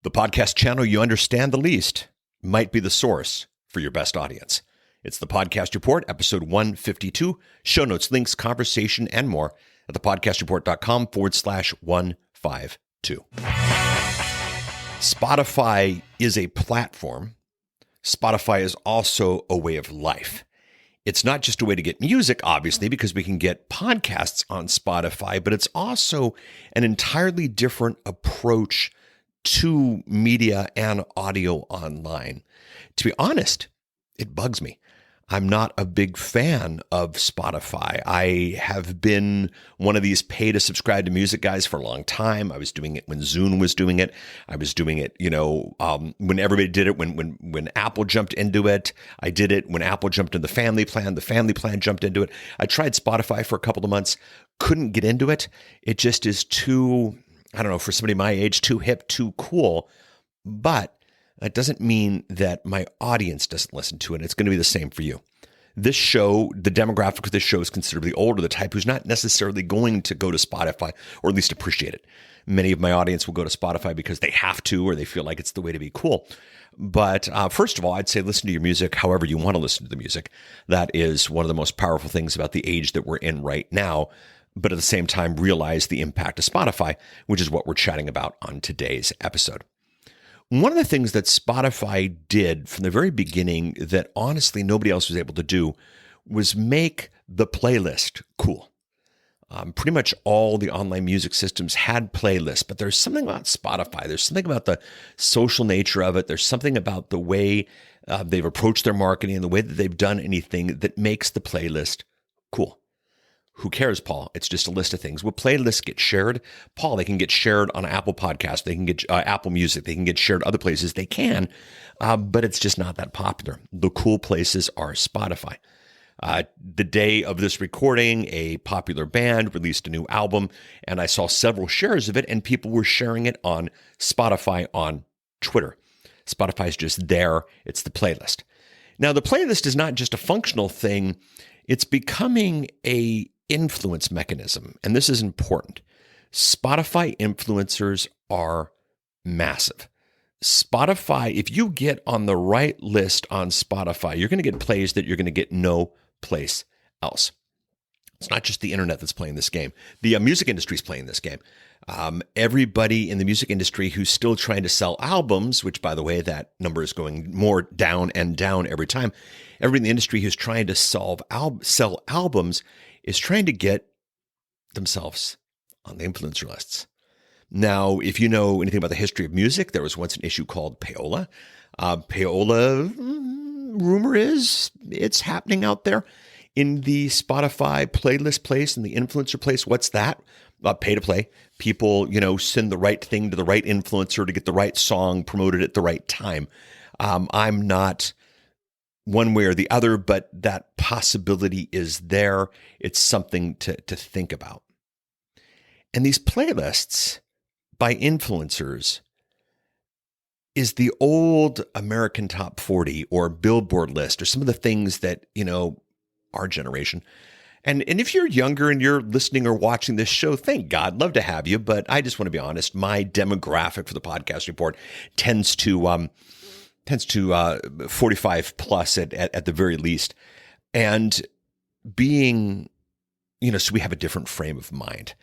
The podcast channel you understand the least might be the source for your best audience. It's the Podcast Report, episode 152. Show notes, links, conversation, and more at thepodcastreport.com/152. Spotify is a platform. Spotify is also a way of life. It's not just a way to get music, obviously, because we can get podcasts on Spotify, but it's also an entirely different approach to media and audio online. To be honest, it bugs me. I'm not a big fan of Spotify. I have been one of these pay to subscribe to music guys for a long time. I was doing it when Zune was doing it. I was doing it, when everybody did it, when Apple jumped into it. I did it when Apple jumped into the family plan. The family plan jumped into it. I tried Spotify for a couple of months, couldn't get into it. It just is too, I don't know, for somebody my age, too hip, too cool. But that doesn't mean that my audience doesn't listen to it. It's going to be the same for you. This show, the demographic of this show is considerably older, the type who's not necessarily going to go to Spotify or at least appreciate it. Many of my audience will go to Spotify because they have to or they feel like it's the way to be cool. But first of all, I'd say listen to your music however you want to listen to the music. That is one of the most powerful things about the age that we're in right now. But at the same time, realize the impact of Spotify, which is what we're chatting about on today's episode. One of the things that Spotify did from the very beginning that honestly nobody else was able to do was make the playlist cool. Pretty much all the online music systems had playlists, but there's something about Spotify. There's something about the social nature of it. There's something about the way they've approached their marketing and the way that they've done anything that makes the playlist cool. Who cares, Paul? It's just a list of things. Will playlists get shared? Paul, they can get shared on Apple Podcasts. They can get Apple Music. They can get shared other places. They can, but it's just not that popular. The cool places are Spotify. The day of this recording, a popular band released a new album, and I saw several shares of it, and people were sharing it on Spotify on Twitter. Spotify is just there. It's the playlist. Now, the playlist is not just a functional thing. It's becoming a influence mechanism, and this is important. Spotify influencers are massive. Spotify, if you get on the right list on Spotify, you're going to get plays that you're going to get no place else. It's not just the internet that's playing this game. The music industry is playing this game. Everybody in the music industry who's still trying to sell albums, which, by the way, that number is going more down and down every time. Everybody in the industry who's trying to sell albums is trying to get themselves on the influencer lists. Now, if you know anything about the history of music, there was once an issue called payola. Payola, rumor is it's happening out there in the Spotify playlist place and the influencer place. What's that? Pay to play. People, send the right thing to the right influencer to get the right song promoted at the right time. I'm not one way or the other, but that possibility is there. It's something to think about. And these playlists by influencers is the old American Top 40 or Billboard list or some of the things that, our generation. And if you're younger and you're listening or watching this show, thank God, love to have you. But I just want to be honest, my demographic for the Podcast Report tends to 45 plus at the very least. And being, so we have a different frame of mind.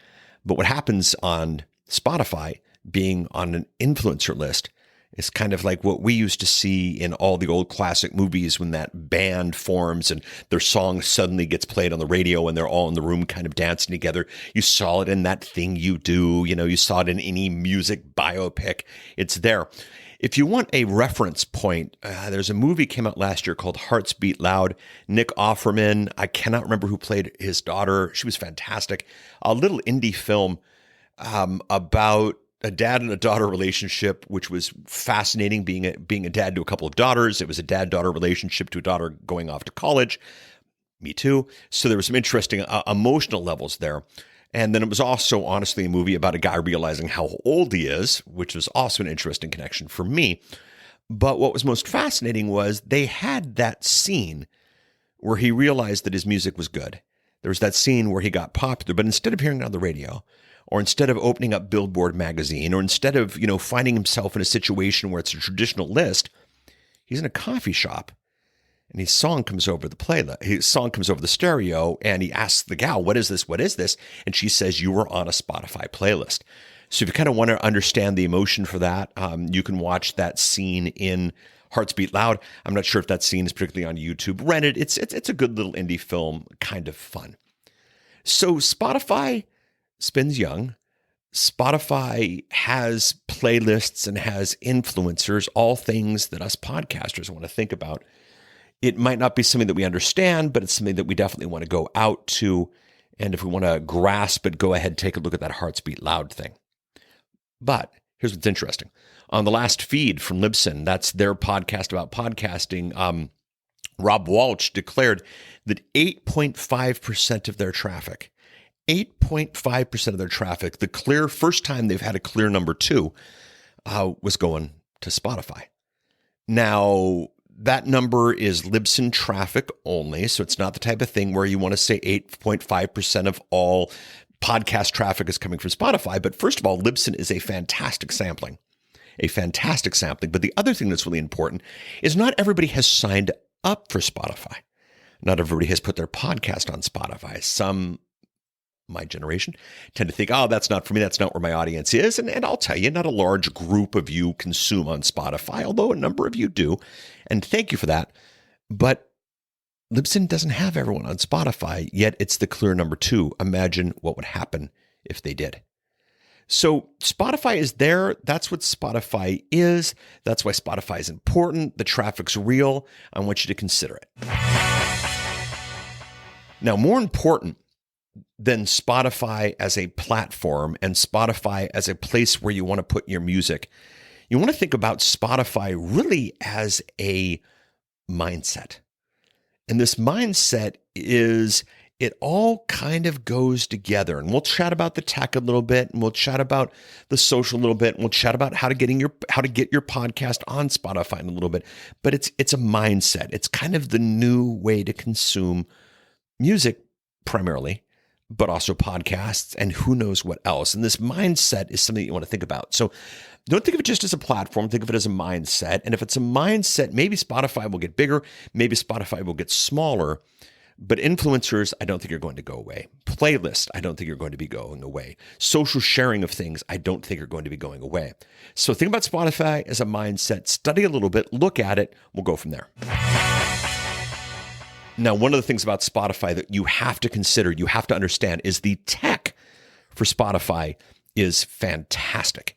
But what happens on Spotify, being on an influencer list, is kind of like what we used to see in all the old classic movies when that band forms and their song suddenly gets played on the radio and they're all in the room kind of dancing together. You saw it in That Thing You Do. You saw it in any music biopic. It's there. If you want a reference point, there's a movie came out last year called Hearts Beat Loud. Nick Offerman, I cannot remember who played his daughter. She was fantastic. A little indie film about a dad and a daughter relationship, which was fascinating, being a dad to a couple of daughters. It was a dad-daughter relationship to a daughter going off to college. Me too. So there were some interesting emotional levels there. And then it was also, honestly, a movie about a guy realizing how old he is, which was also an interesting connection for me. But what was most fascinating was they had that scene where he realized that his music was good. There was that scene where he got popular, but instead of hearing it on the radio or instead of opening up Billboard magazine, or instead of, finding himself in a situation where it's a traditional list, he's in a coffee shop and his song comes over the stereo, and he asks the gal, what is this? What is this? And she says, you were on a Spotify playlist. So if you kind of want to understand the emotion for that, you can watch that scene in Hearts Beat Loud. I'm not sure if that scene is particularly on YouTube. Rent it. It's a good little indie film, kind of fun. So Spotify spins young. Spotify has playlists and has influencers, all things that us podcasters want to think about. It might not be something that we understand, but it's something that we definitely want to go out to. And if we want to grasp it, go ahead and take a look at that Hearts Beat Loud thing. But here's what's interesting. On the last feed from Libsyn, that's their podcast about podcasting, Rob Walsh declared that 8.5% of their traffic, the clear first time they've had a clear number 2, was going to Spotify. Now, that number is Libsyn traffic only, so it's not the type of thing where you want to say 8.5% of all podcast traffic is coming from Spotify. But first of all, Libsyn is a fantastic sampling. But the other thing that's really important is not everybody has signed up for Spotify. Not everybody has put their podcast on Spotify. Some, my generation, tend to think, oh, that's not for me. That's not where my audience is. And I'll tell you, not a large group of you consume on Spotify, although a number of you do. And thank you for that. But Libsyn doesn't have everyone on Spotify, yet it's the clear number 2. Imagine what would happen if they did. So Spotify is there. That's what Spotify is. That's why Spotify is important. The traffic's real. I want you to consider it. Now, more important than Spotify as a platform and Spotify as a place where you want to put your music, you want to think about Spotify really as a mindset. And this mindset is, it all kind of goes together. And we'll chat about the tech a little bit, and we'll chat about the social a little bit, and we'll chat about how to get your podcast on Spotify in a little bit. But it's a mindset. It's kind of the new way to consume music primarily, but also podcasts and who knows what else. And this mindset is something you want to think about. So don't think of it just as a platform. Think of it as a mindset. And if it's a mindset, maybe Spotify will get bigger. Maybe Spotify will get smaller. But influencers, I don't think are going to go away. Playlists, I don't think are going to be going away. Social sharing of things, I don't think are going to be going away. So think about Spotify as a mindset. Study a little bit. Look at it. We'll go from there. Now, one of the things about Spotify that you have to consider, you have to understand, is the tech for Spotify is fantastic.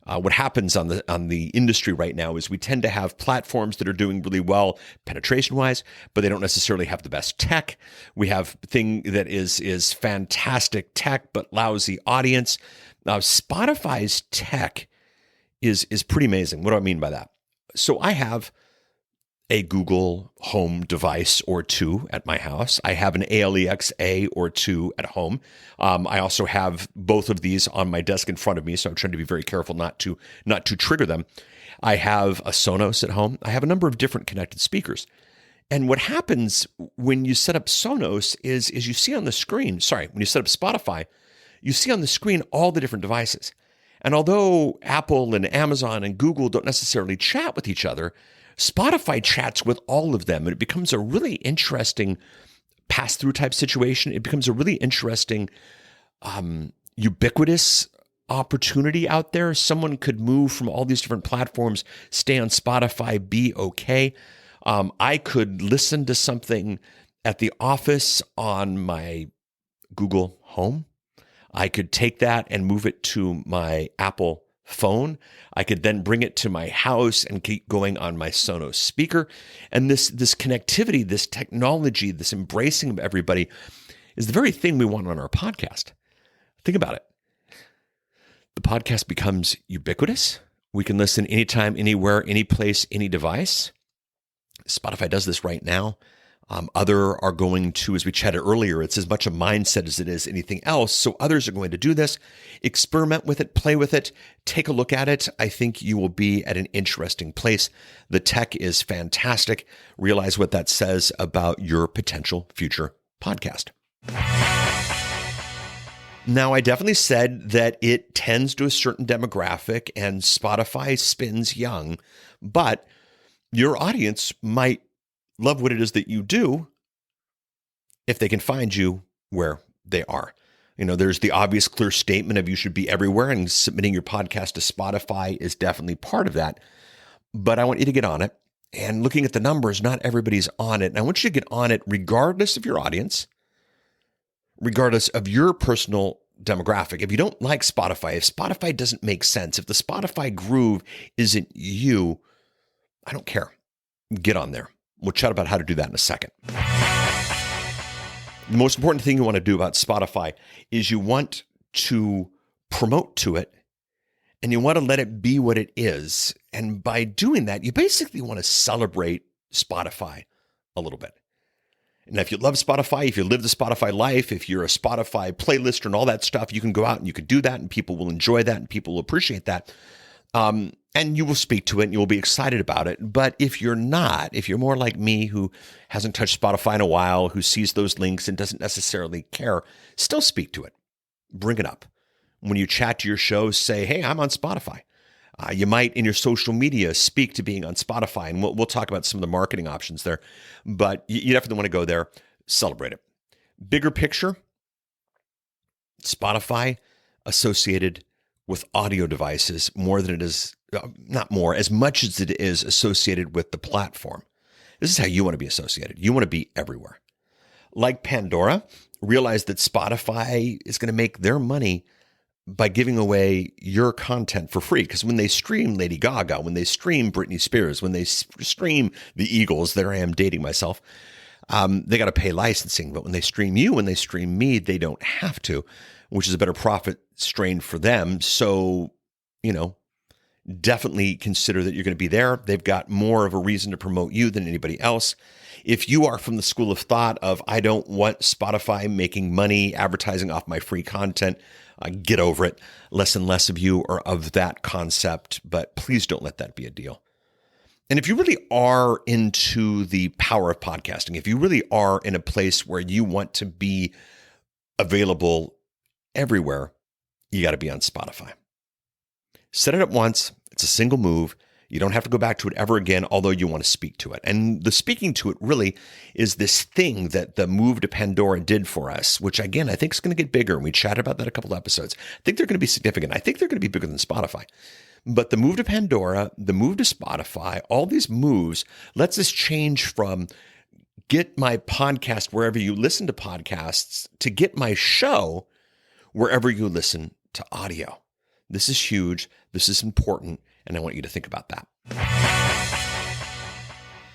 What happens on the industry right now is we tend to have platforms that are doing really well penetration-wise, but they don't necessarily have the best tech. We have thing that is fantastic tech, but lousy audience. Now, Spotify's tech is pretty amazing. What do I mean by that? So I have a Google Home device or 2 at my house. I have an ALEX-A or 2 at home. I also have both of these on my desk in front of me, so I'm trying to be very careful not to trigger them. I have a Sonos at home. I have a number of different connected speakers. And what happens when you set up Sonos is you see on the screen, when you set up Spotify, you see on the screen all the different devices. And although Apple and Amazon and Google don't necessarily chat with each other, Spotify chats with all of them, and it becomes a really interesting pass-through type situation. It becomes a really interesting, ubiquitous opportunity out there. Someone could move from all these different platforms, stay on Spotify, be okay. I could listen to something at the office on my Google Home. I could take that and move it to my Apple phone. I could then bring it to my house and keep going on my Sonos speaker. And this connectivity, this technology, this embracing of everybody is the very thing we want on our podcast. Think about it. The podcast becomes ubiquitous. We can listen anytime, anywhere, any place, any device. Spotify does this right now. Other are going to, as we chatted earlier, it's as much a mindset as it is anything else. So others are going to do this, experiment with it, play with it, take a look at it. I think you will be at an interesting place. The tech is fantastic. Realize what that says about your potential future podcast. Now, I definitely said that it tends to a certain demographic and Spotify spins young, but your audience might love what it is that you do if they can find you where they are. There's the obvious clear statement of you should be everywhere, and submitting your podcast to Spotify is definitely part of that. But I want you to get on it. And looking at the numbers, not everybody's on it. And I want you to get on it regardless of your audience, regardless of your personal demographic. If you don't like Spotify, if Spotify doesn't make sense, if the Spotify groove isn't you, I don't care. Get on there. We'll chat about how to do that in a second. The most important thing you want to do about Spotify is you want to promote to it and you want to let it be what it is. And by doing that, you basically want to celebrate Spotify a little bit. And if you love Spotify, if you live the Spotify life, if you're a Spotify playlister and all that stuff, you can go out and you can do that and people will enjoy that and people will appreciate that. And you will speak to it and you will be excited about it. But if you're not, if you're more like me who hasn't touched Spotify in a while, who sees those links and doesn't necessarily care, still speak to it. Bring it up. When you chat to your show, say, hey, I'm on Spotify. You might, in your social media, speak to being on Spotify. And we'll talk about some of the marketing options there. But you definitely want to go there, celebrate it. Bigger picture, Spotify associated with audio devices more than it is, not more, as much as it is associated with the platform. This is how you want to be associated. You want to be everywhere. Like Pandora, realize that Spotify is going to make their money by giving away your content for free. Because when they stream Lady Gaga, when they stream Britney Spears, when they stream the Eagles, there I am dating myself, they got to pay licensing. But when they stream you, when they stream me, they don't have to, which is a better profit strain for them. So, definitely consider that you're going to be there. They've got more of a reason to promote you than anybody else. If you are from the school of thought of, I don't want Spotify making money advertising off my free content, get over it. Less and less of you are of that concept, but please don't let that be a deal. And if you really are into the power of podcasting, if you really are in a place where you want to be available everywhere, you got to be on Spotify. Set it up once. It's a single move. You don't have to go back to it ever again, although you want to speak to it. And the speaking to it really is this thing that the move to Pandora did for us, which again, I think is going to get bigger. And we chatted about that a couple of episodes. I think they're going to be significant. I think they're going to be bigger than Spotify. But the move to Pandora, the move to Spotify, all these moves lets us change from get my podcast wherever you listen to podcasts to get my show wherever you listen to audio. This is huge. This is important. And I want you to think about that.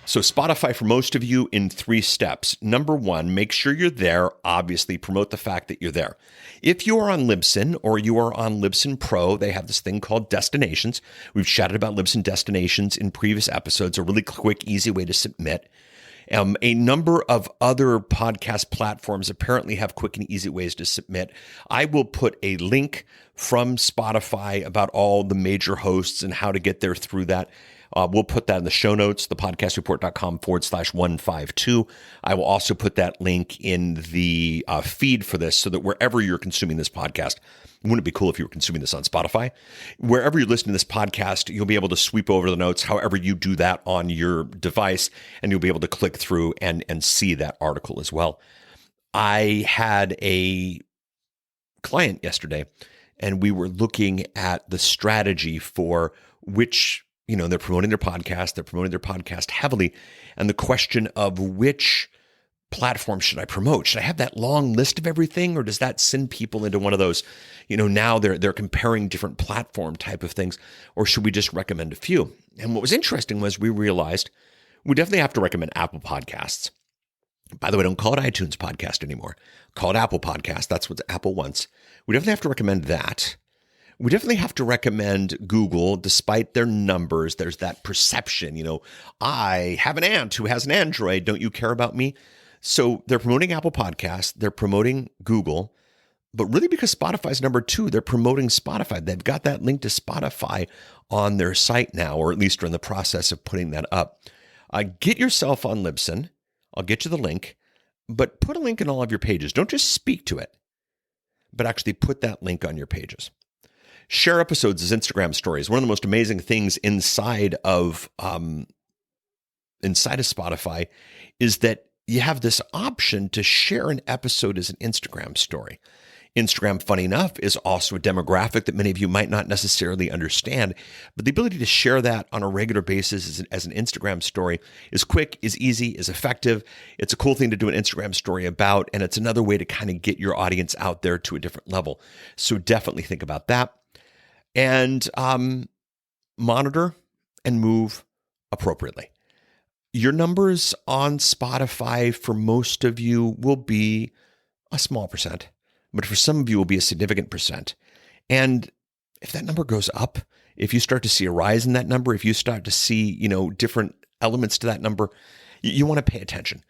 So Spotify for most of you in 3 steps. Number 1, make sure you're there. Obviously, promote the fact that you're there. If you are on Libsyn or you are on Libsyn Pro, they have this thing called Destinations. We've chatted about Libsyn Destinations in previous episodes, a really quick, easy way to submit. A number of other podcast platforms apparently have quick and easy ways to submit. I will put a link from Spotify about all the major hosts and how to get there through that. We'll put that in the show notes, thepodcastreport.com/152. I will also put that link in the feed for this so that wherever you're consuming this podcast, wouldn't it be cool if you were consuming this on Spotify? Wherever you're listening to this podcast, you'll be able to sweep over the notes, however you do that on your device, and you'll be able to click through and see that article as well. I had a client yesterday, and we were looking at the strategy for which, they're promoting their podcast heavily, and the question of which platform should I promote? Should I have that long list of everything, or does that send people into one of those, now they're comparing different platform type of things, or should we just recommend a few? And what was interesting was we realized we definitely have to recommend Apple Podcasts. By the way, don't call it iTunes Podcast anymore. Call it Apple Podcast. That's what Apple wants. We definitely have to recommend that. We definitely have to recommend Google, despite their numbers. There's that perception, I have an aunt who has an Android. Don't you care about me? So they're promoting Apple Podcasts. They're promoting Google. But really, because Spotify's number 2, they're promoting Spotify. They've got that link to Spotify on their site now, or at least are in the process of putting that up. Get yourself on Libsyn. I'll get you the link. But put a link in all of your pages. Don't just speak to it. but actually put that link on your pages. Share episodes as Instagram stories. One of the most amazing things inside of Spotify is that you have this option to share an episode as an Instagram story. Instagram, funny enough, is also a demographic that many of you might not necessarily understand, but the ability to share that on a regular basis as an Instagram story is quick, is easy, is effective. It's a cool thing to do an Instagram story about, and it's another way to kind of get your audience out there to a different level. So definitely think about that. And monitor and move appropriately. Your numbers on Spotify for most of you will be a small percent, but for some of you will be a significant percent. And if that number goes up, if you start to see a rise in that number, if you start to see, different elements to that number, you want to pay attention.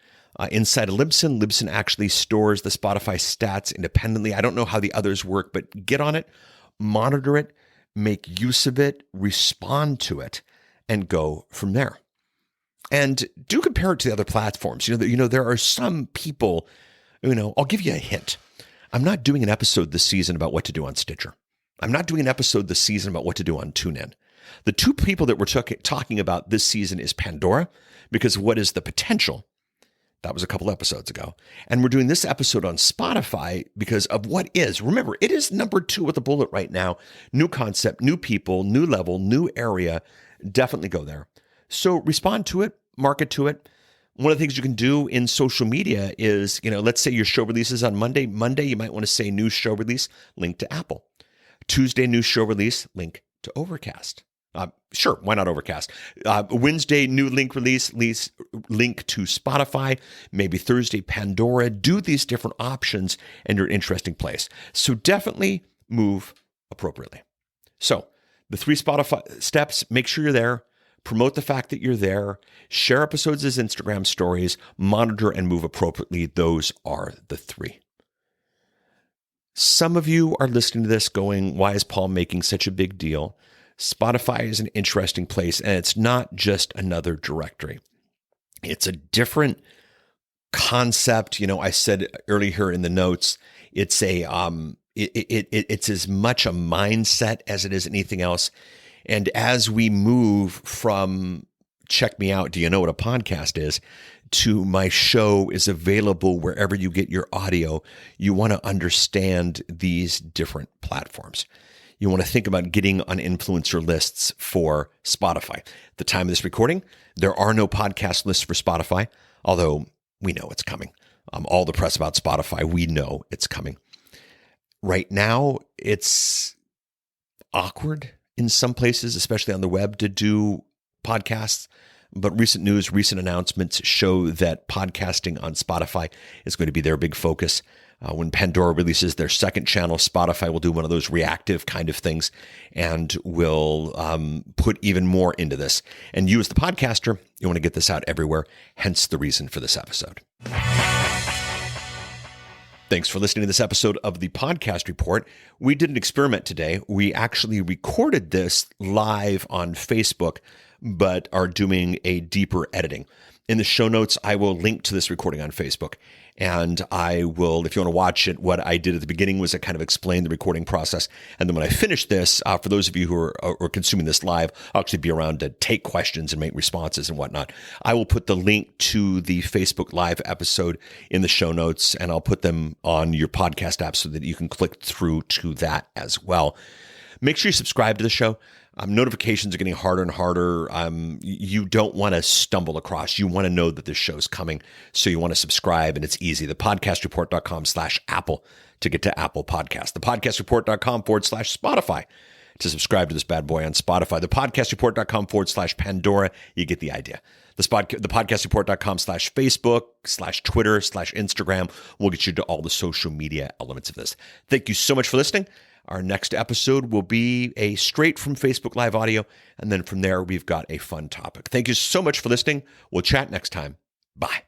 Inside of Libsyn actually stores the Spotify stats independently. I don't know how the others work, but get on it, monitor it, make use of it, respond to it, and go from there. And do compare it to the other platforms. There are some people, I'll give you a hint. I'm not doing an episode this season about what to do on Stitcher. I'm not doing an episode this season about what to do on TuneIn. The two people that we're talking about this season is Pandora, because what is the potential? That was a couple episodes ago. And we're doing this episode on Spotify because of what is. Remember, it is number 2 with a bullet right now. New concept, new people, new level, new area. Definitely go there. So respond to it, market to it. One of the things you can do in social media is, let's say your show releases on Monday. Monday, you might want to say new show release, link to Apple. Tuesday, new show release, link to Overcast. Sure, why not Overcast? Wednesday, new link release, link to Spotify. Maybe Thursday, Pandora. Do these different options and you're an interesting place. So definitely move appropriately. So the 3 Spotify steps, make sure you're there. Promote the fact that you're there. Share episodes as Instagram stories. Monitor and move appropriately. Those are the 3. Some of you are listening to this going, why is Paul making such a big deal? Spotify is an interesting place, and it's not just another directory. It's a different concept. I said earlier in the notes, it's it's as much a mindset as it is anything else. And as we move from check me out, do you know what a podcast is, to my show is available wherever you get your audio, you want to understand these different platforms. You want to think about getting on influencer lists for Spotify. At the time of this recording, there are no podcast lists for Spotify, although we know it's coming. All the press about Spotify, we know it's coming. Right now, it's awkward in some places, especially on the web, to do podcasts. But recent news, recent announcements show that podcasting on Spotify is going to be their big focus. When Pandora releases their second channel, Spotify will do one of those reactive kind of things and will put even more into this. And you as the podcaster, you want to get this out everywhere, hence the reason for this episode. Thanks for listening to this episode of the Podcast Report. We did an experiment today. We actually recorded this live on Facebook, but are doing a deeper editing. In the show notes, I will link to this recording on Facebook. And I will, if you want to watch it, what I did at the beginning was I kind of explained the recording process. And then when I finish this, for those of you who are consuming this live, I'll actually be around to take questions and make responses and whatnot. I will put the link to the Facebook Live episode in the show notes, and I'll put them on your podcast app so that you can click through to that as well. Make sure you subscribe to the show. Notifications are getting harder and harder. You don't want to stumble across. You want to know that this show's coming. So you want to subscribe, and it's easy. Thepodcastreport.com/Apple to get to Apple Podcast. Thepodcastreport.com/Spotify to subscribe to this bad boy on Spotify. Thepodcastreport.com/Pandora. You get the idea. Thepodcastreport.com/Facebook/Twitter/Instagram will get you to all the social media elements of this. Thank you so much for listening. Our next episode will be a straight from Facebook Live audio, and then from there, we've got a fun topic. Thank you so much for listening. We'll chat next time. Bye.